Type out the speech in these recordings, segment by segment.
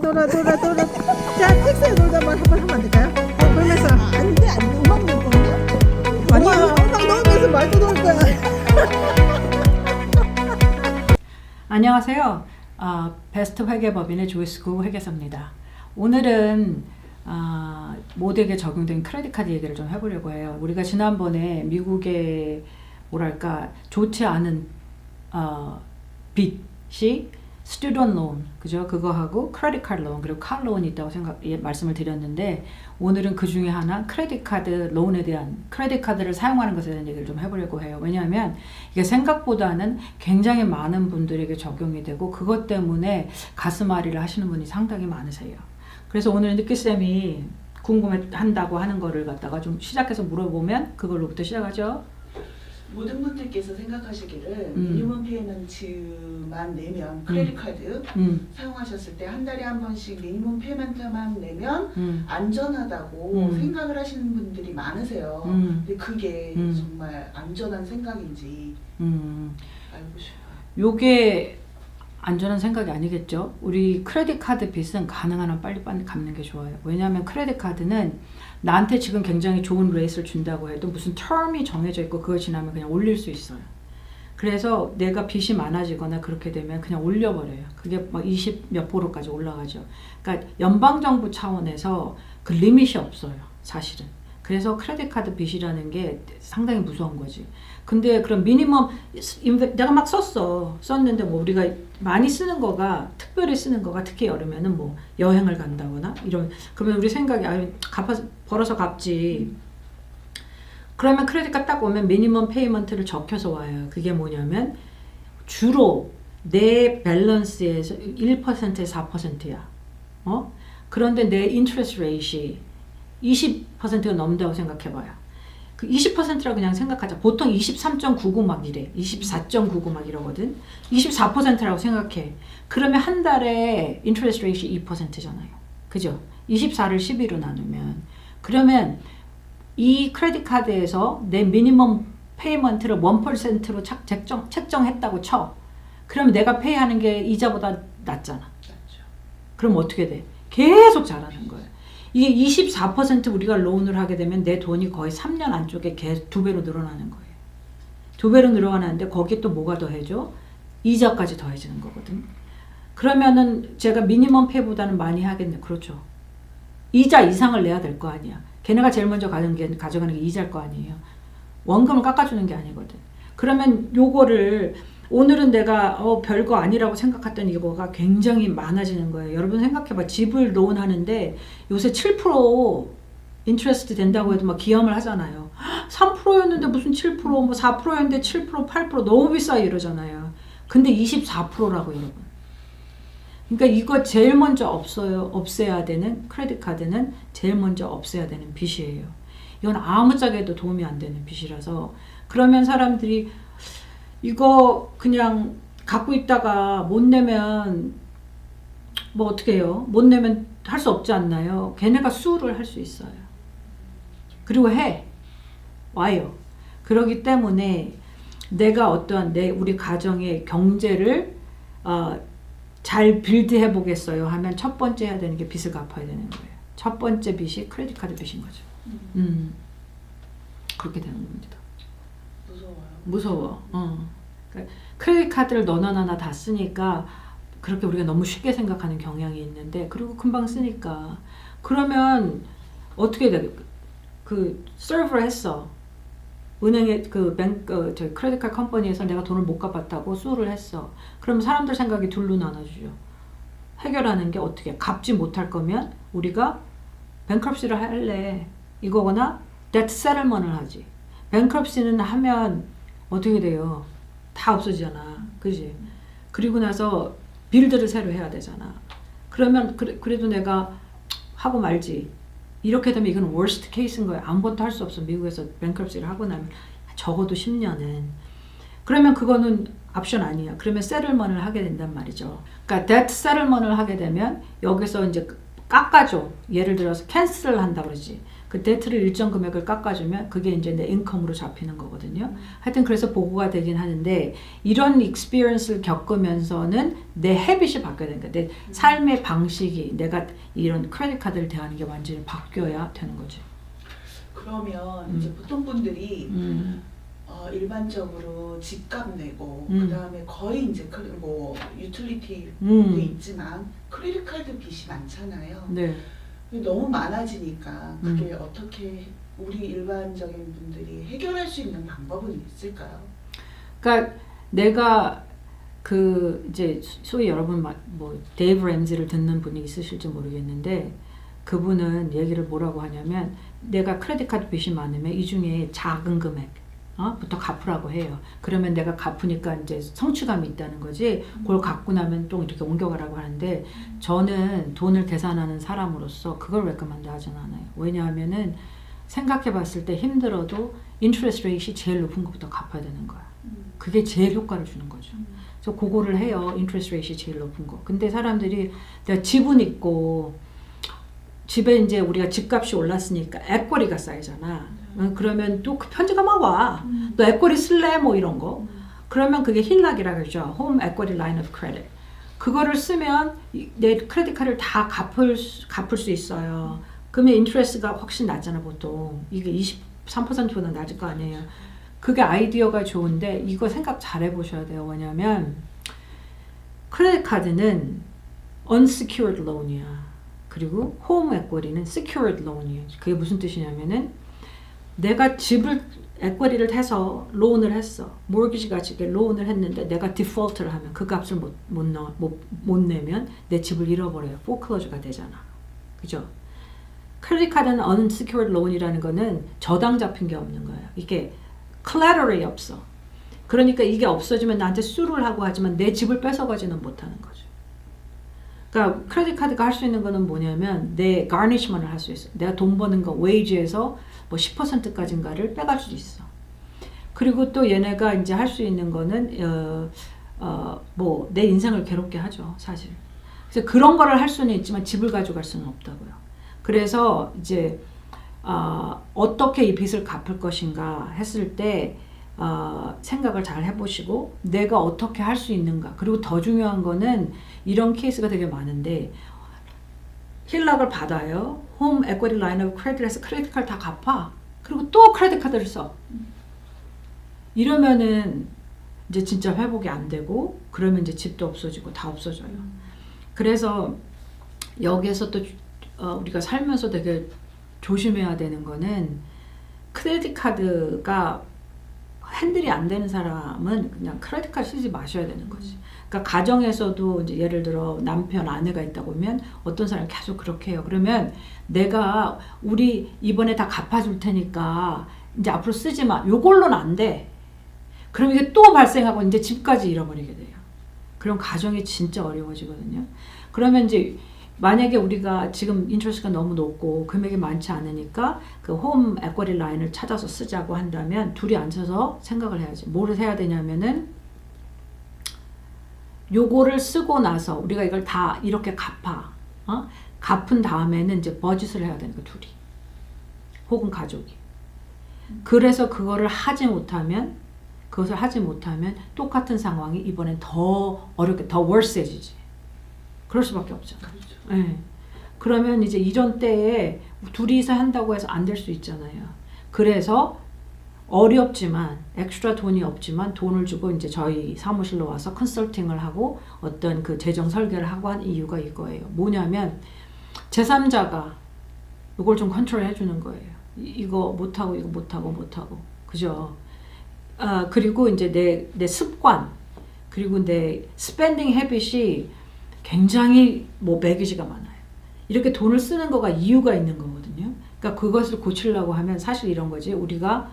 돌아. 자, 텍스에 놀다 말 한번 하면 안 될까요? 그러면서 안돼 음악 넣을 건데? 아니야, 음악 넣으면서 말도 넣을 거야. 안녕하세요. 베스트 회계법인의 조이스 구 회계사입니다. 오늘은 모두에게 적용된 크레딧 카드 얘기를 좀 해보려고 해요. 우리가 지난번에 미국의 뭐랄까 좋지 않은 빚이 스튜던트 론, 그죠? 그거하고 크레딧 카드 론, 그리고 카 론이 있다고 말씀을 드렸는데, 오늘은 그 중에 하나 크레딧 카드 론에 대한, 크레딧 카드를 사용하는 것에 대한 얘기를 좀 해보려고 해요. 왜냐하면 이게 생각보다는 굉장히 많은 분들에게 적용이 되고, 그것 때문에 가슴앓이를 하시는 분이 상당히 많으세요. 그래서 오늘 느끼쌤이 궁금해한다고 하는 거를 갖다가 좀 시작해서 물어보면 그걸로부터 시작하죠. 모든 분들께서 생각하시기를 미니멈 페이먼트만 내면 크레딧 카드 사용하셨을 때 한 달에 한 번씩 미니멈 페이먼트만 내면 안전하다고 생각을 하시는 분들이 많으세요. 근데 그게 정말 안전한 생각인지 알고 싶어요. 요게 안전한 생각이 아니겠죠. 우리 크레딧 카드 빚은 가능한 한 빨리 갚는 게 좋아요. 왜냐하면 크레딧 카드는 나한테 지금 굉장히 좋은 레이스를 준다고 해도 무슨 텀이 정해져 있고 그걸 지나면 그냥 올릴 수 있어요. 그래서 내가 빚이 많아지거나 그렇게 되면 그냥 올려버려요. 그게 막 20 몇 %까지 올라가죠. 그러니까 연방정부 차원에서 그 리밋이 없어요, 사실은. 그래서 크레딧 카드 빚이라는 게 상당히 무서운 거지. 근데 그럼 미니멈 내가 막 썼는데 뭐 우리가 많이 쓰는 거가, 특별히 쓰는 거가 특히 여름에는 뭐 여행을 간다거나 이런, 그러면 우리 생각이 벌어서 갚지. 그러면 크레딧 카드 딱 오면 미니멈 페이먼트를 적혀서 와요. 그게 뭐냐면 주로 내 밸런스에서 1%에서 4%야. 그런데 내 인트레스트 레이트이 20%가 넘는다고 생각해봐요. 그 20%라고 그냥 생각하자. 보통 23.99 막 이래. 24.99 막 이러거든. 24%라고 생각해. 그러면 한 달에 인트레스트 레이트이 2%잖아요. 그죠? 24를 12로 나누면. 그러면 이 크레딧 카드에서 내 미니멈 페이먼트를 1%로 책정했다고 쳐. 그러면 내가 페이하는 게 이자보다 낮잖아. 그럼 어떻게 돼? 계속 자라는 거예요. 이게 24% 우리가 론을 하게 되면 내 돈이 거의 3년 안쪽에 2배로 늘어나는 거예요. 2배로 늘어나는데 거기에 또 뭐가 더해져? 이자까지 더해지는 거거든. 그러면은 제가 미니멈 페이보다는 많이 하겠네. 그렇죠. 이자 이상을 내야 될 거 아니야. 걔네가 제일 먼저 가져가는 게 이자일 거 아니에요. 원금을 깎아주는 게 아니거든. 그러면 요거를 오늘은 내가 별거 아니라고 생각했던 이거가 굉장히 많아지는 거예요. 여러분 생각해봐. 집을 론하는데 요새 7% 인트레스트 된다고 해도 막 기염을 하잖아요. 3%였는데 무슨 7%, 뭐 4%였는데 7%, 8% 너무 비싸 이러잖아요. 근데 24%라고 여러분. 그러니까 이거 제일 먼저 없애야 되는, 크레딧 카드는 제일 먼저 없애야 되는 빚이에요. 이건 아무짝에도 도움이 안 되는 빚이라서. 그러면 사람들이 이거 그냥 갖고 있다가 못 내면 뭐 어떻게 해요? 못 내면 할 수 없지 않나요? 걔네가 수를 할 수 있어요. 그리고 와요. 그러기 때문에 내가 어떠한 우리 가정의 경제를 잘 빌드해 보겠어요 하면 첫 번째 해야 되는 게 빚을 갚아야 되는 거예요. 첫 번째 빚이 크레딧 카드 빚인 거죠. 그렇게 되는 겁니다. 무서워. 그러니까 크레딧 카드를 너나 다 쓰니까 그렇게 우리가 너무 쉽게 생각하는 경향이 있는데, 그리고 금방 쓰니까. 그러면 어떻게 돼? 그 서브를 했어. 은행에 저희 크레딧 카드 컴퍼니에서 내가 돈을 못 갚았다고 수를 했어. 그럼 사람들 생각이 둘로 나눠주죠. 해결하는 게 어떻게? 갚지 못할 거면 우리가 뱅크럽시를 할래. 이거거나 데트 세틀먼트를 하지. 뱅크럽시는 하면 어떻게 돼요? 다 없어지잖아. 그지? 그리고 나서 빌드를 새로 해야 되잖아. 그러면 그래도 내가 하고 말지. 이렇게 되면 이건 worst case인 거야. 아무것도 할 수 없어. 미국에서 뱅크럽시를 하고 나면 적어도 10년은. 그러면 그거는 옵션 아니야. 그러면 세틀먼트를 하게 된단 말이죠. 그러니까 데트 세틀먼트를 하게 되면 여기서 이제 깎아줘. 예를 들어서 캔슬을 한다 그러지. 그 데트를 일정 금액을 깎아주면 그게 이제 내 인컴으로 잡히는 거거든요. 하여튼 그래서 보고가 되긴 하는데 이런 익스피리언스를 겪으면서는 내 헤빗이 바뀌어야 되는 거야. 내 삶의 방식이 내가 이런 크레딧 카드를 대하는 게 완전히 바뀌어야 되는 거지. 그러면 이제 보통 분들이 일반적으로 집값 내고 그 다음에 거의 이제 뭐 유틸리티도 있지만 크레딧 카드 빚이 많잖아요. 네. 너무 많아지니까 그게 어떻게 우리 일반적인 분들이 해결할 수 있는 방법은 있을까요? 그러니까 내가 그 이제 소위 여러분 뭐 데이브 램지를 듣는 분이 있으실지 모르겠는데 그분은 얘기를 뭐라고 하냐면 내가 크레딧 카드 빚이 많으면 이 중에 작은 금액 부터 갚으라고 해요. 그러면 내가 갚으니까 이제 성취감이 있다는 거지. 그걸 갚고 나면 또 이렇게 옮겨가라고 하는데 저는 돈을 계산하는 사람으로서 그걸 레코멘드 하진 않아요. 왜냐하면은 생각해 봤을 때 힘들어도 인트레스트 레이트이 제일 높은 것부터 갚아야 되는 거야. 그게 제일 효과를 주는 거죠. 그래서 그거를 해요. 인트레스트 레이트이 제일 높은 거. 근데 사람들이 내가 집은 있고 집에 이제 우리가 집값이 올랐으니까 액권리가 쌓이잖아. 그러면 또 그 편지가 막 와. 너 액권리 쓸래? 뭐 이런 거. 그러면 그게 힐락이라고 그러죠. 홈 액권리 라인 오브 크레딧. 그거를 쓰면 내 크레딧 카드를 다 갚을 수 있어요. 그러면 인트레스가 훨씬 낮잖아 보통. 이게 23%보다 낮을 거 아니에요. 그게 아이디어가 좋은데 이거 생각 잘 해보셔야 돼요. 왜냐면 크레딧 카드는 unsecured loan이야. 그리고 홈 에쿼리는 secured loan이에요. 그게 무슨 뜻이냐면은 내가 집을 에쿼리를 해서 론을 했어. 모기지 같이 론을 했는데 내가 디폴트를 하면 그 값을 못 내면 내 집을 잃어버려요. 포클로즈가 되잖아. 그죠? 크레딧 카드는 unsecured loan이라는 거는 저당 잡힌 게 없는 거예요. 이게 collateral이 없어. 그러니까 이게 없어지면 나한테 수를 하고 하지만 내 집을 뺏어가지는 못하는 거죠. 그러니까 크레딧 카드가 할 수 있는 거는 뭐냐면 내 garnishment을 할 수 있어. 내가 돈 버는 거 wage에서 뭐 10%까지인가를 빼갈 수 있어. 그리고 또 얘네가 이제 할 수 있는 거는 뭐 내 인생을 괴롭게 하죠, 사실. 그래서 그런 거를 할 수는 있지만 집을 가져갈 수는 없다고요. 그래서 이제 어떻게 이 빚을 갚을 것인가 했을 때 생각을 잘 해보시고 내가 어떻게 할 수 있는가. 그리고 더 중요한 거는 이런 케이스가 되게 많은데 힐락을 받아요. 홈 에쿼리 라인 오브 크레딧에서 크레딧 카드 다 갚아. 그리고 또 크레딧 카드를 써. 이러면은 이제 진짜 회복이 안 되고 그러면 이제 집도 없어지고 다 없어져요. 그래서 여기에서 또 우리가 살면서 되게 조심해야 되는 거는 크레딧 카드가 핸들이 안 되는 사람은 그냥 크레딧 카드 쓰지 마셔야 되는 거지. 그러니까 가정에서도 이제 예를 들어 남편, 아내가 있다고 하면 어떤 사람이 계속 그렇게 해요. 그러면 내가 우리 이번에 다 갚아줄 테니까 이제 앞으로 쓰지 마. 요걸로는 안 돼. 그럼 이게 또 발생하고 이제 집까지 잃어버리게 돼요. 그럼 가정이 진짜 어려워지거든요. 그러면 이제 만약에 우리가 지금 인트레스가 너무 높고 금액이 많지 않으니까 그 홈 에쿼리 라인을 찾아서 쓰자고 한다면 둘이 앉아서 생각을 해야지. 뭐를 해야 되냐면은 요거를 쓰고 나서 우리가 이걸 다 이렇게 갚아. 갚은 다음에는 이제 버짓을 해야 되는 거 둘이. 혹은 가족이. 그래서 그것을 하지 못하면 똑같은 상황이 이번엔 더 어렵게 더 worse해지지. 그럴 수밖에 없잖아. 그렇죠. 네. 그러면 이제 이전 때에 둘이서 한다고 해서 안 될 수 있잖아요. 그래서 어렵지만 엑스트라 돈이 없지만 돈을 주고 이제 저희 사무실로 와서 컨설팅을 하고 어떤 그 재정 설계를 하고 한 이유가 이거예요. 뭐냐면 제3자가 이걸 좀 컨트롤 해주는 거예요. 이거 못하고 이거 못하고 그죠? 그리고 이제 내 습관 그리고 내 스펜딩 헤빗이 굉장히 뭐 매기지가 많아요. 이렇게 돈을 쓰는 거가 이유가 있는 거거든요. 그러니까 그것을 고치려고 하면 사실 이런 거지. 우리가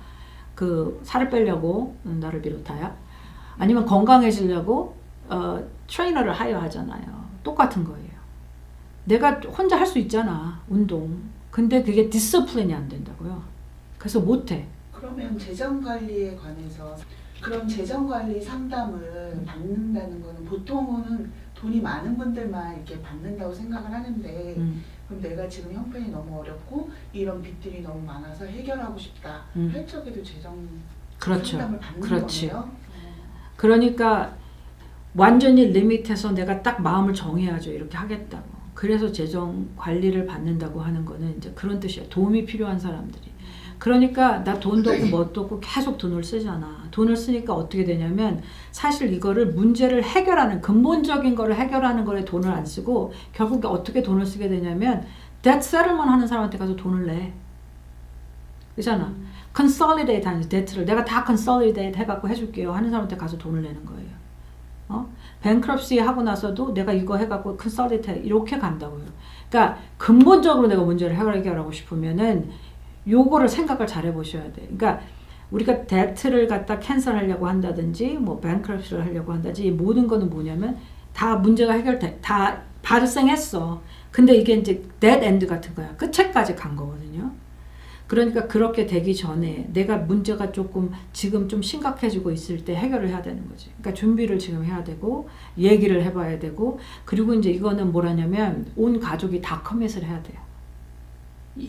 그 살을 빼려고 나를 비롯하여 아니면 건강해지려고 트레이너를 하여하잖아요. 똑같은 거예요. 내가 혼자 할 수 있잖아. 운동. 근데 그게 디스플린이 안 된다고요. 그래서 못해. 그러면 재정관리에 관해서 그런 재정관리 상담을 받는다는 거는 보통은 돈이 많은 분들만 이렇게 받는다고 생각을 하는데 그럼 내가 지금 형편이 너무 어렵고 이런 빚들이 너무 많아서 해결하고 싶다 할 적에도 재정 그렇죠. 상담을 받는 그렇지. 거네요. 그러니까 완전히 리밋해서 내가 딱 마음을 정해야죠. 이렇게 하겠다고. 그래서 재정 관리를 받는다고 하는 거는 이제 그런 뜻이에요. 도움이 필요한 사람들이. 그러니까 나 돈도 없고 뭣도 없고 계속 돈을 쓰잖아. 돈을 쓰니까 어떻게 되냐면 사실 이거를 문제를 해결하는 근본적인 거를 해결하는 거에 돈을 안 쓰고 결국에 어떻게 돈을 쓰게 되냐면 debt settlement 하는 사람한테 가서 돈을 내. 그렇잖아. consolidate 하는 debt를 내가 다 consolidate 해갖고 해줄게요 하는 사람한테 가서 돈을 내는 거예요. bankruptcy 하고 나서도 내가 이거 해갖고 consolidate 이렇게 간다고요. 그러니까 근본적으로 내가 문제를 해결하고 싶으면은 요거를 생각을 잘 해보셔야 돼. 그러니까 우리가 debt를 갖다 캔슬하려고 한다든지 뭐 bankruptcy를 하려고 한다든지 이 모든 거는 뭐냐면 다 문제가 해결돼. 다 발생했어. 근데 이게 이제 dead end 같은 거야. 끝에까지 간 거거든요. 그러니까 그렇게 되기 전에 내가 문제가 조금 지금 좀 심각해지고 있을 때 해결을 해야 되는 거지. 그러니까 준비를 지금 해야 되고 얘기를 해봐야 되고 그리고 이제 이거는 뭐라냐면 온 가족이 다 커밋을 해야 돼요.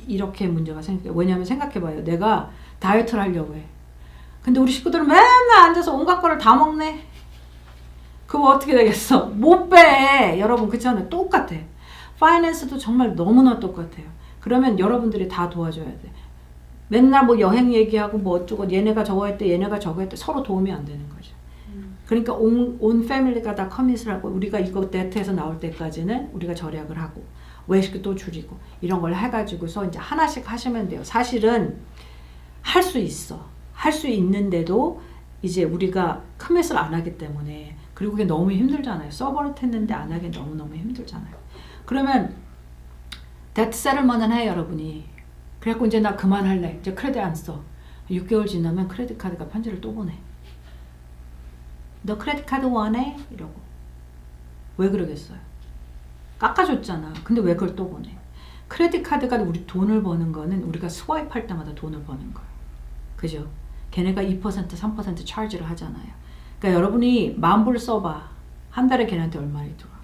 이렇게 문제가 생겨요. 왜냐하면 생각해봐요. 내가 다이어트를 하려고 해. 근데 우리 식구들은 맨날 앉아서 온갖 거를 다 먹네. 그럼 어떻게 되겠어? 못 빼. 여러분 그렇잖아요. 똑같아. 파이낸스도 정말 너무나 똑같아요. 그러면 여러분들이 다 도와줘야 돼. 맨날 뭐 여행 얘기하고 뭐 어쩌고 얘네가 저거 했대 얘네가 저거 했대 서로 도움이 안 되는 거죠. 그러니까 온 패밀리가 다 커밋을 하고 우리가 이거 데트에서 나올 때까지는 우리가 절약을 하고 외식도 또 줄이고 이런 걸 해가지고서 이제 하나씩 하시면 돼요. 사실은 할 수 있어. 할 수 있는데도 이제 우리가 커밋을 안 하기 때문에 그리고 그게 너무 힘들잖아요. 서버를 했는데 안 하기 너무너무 힘들잖아요. 그러면 데트 세틀먼트는 해 여러분이. 그래갖고 이제 나 그만할래. 이제 크레딧 안 써. 6개월 지나면 크레딧 카드가 편지를 또 보내. 너 크레딧 카드 원해? 이러고. 왜 그러겠어요? 깎아줬잖아. 근데 왜 그걸 또 보내? 크레딧 카드가 우리 돈을 버는 거는 우리가 스와이프 할 때마다 돈을 버는 거예요. 그죠? 걔네가 2% 3% 차지를 하잖아요. 그러니까 여러분이 10,000불 써봐. 한 달에 걔네한테 얼마나 들어와?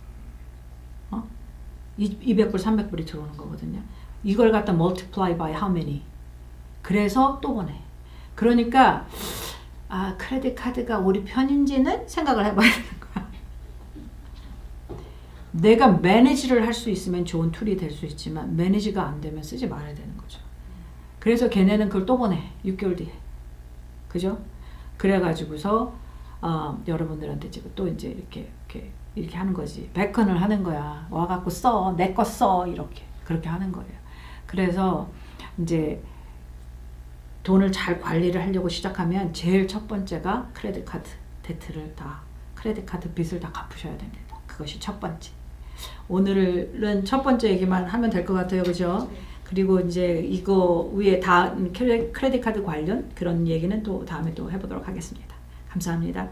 200불 300불이 들어오는 거거든요. 이걸 갖다 multiply by how many? 그래서 또 보내. 그러니까 아 크레딧 카드가 우리 편인지는 생각을 해봐야 되는 거야. 내가 매니지를 할 수 있으면 좋은 툴이 될 수 있지만 매니지가 안 되면 쓰지 말아야 되는 거죠. 그래서 걔네는 그걸 또 보내. 6개월 뒤에. 그죠? 그래가지고서 여러분들한테 지금 또 이제 이렇게 하는 거지. 백헌을 하는 거야. 와갖고 써. 내 거 써. 이렇게. 그렇게 하는 거예요. 그래서 이제 돈을 잘 관리를 하려고 시작하면 제일 첫 번째가 크레딧 카드 데트를 다 크레딧 카드 빚을 다 갚으셔야 됩니다. 그것이 첫 번째. 오늘은 첫 번째 얘기만 하면 될 것 같아요. 그죠? 그리고 이제 이거 위에 다 크레딧 카드 관련 그런 얘기는 또 다음에 또 해보도록 하겠습니다. 감사합니다.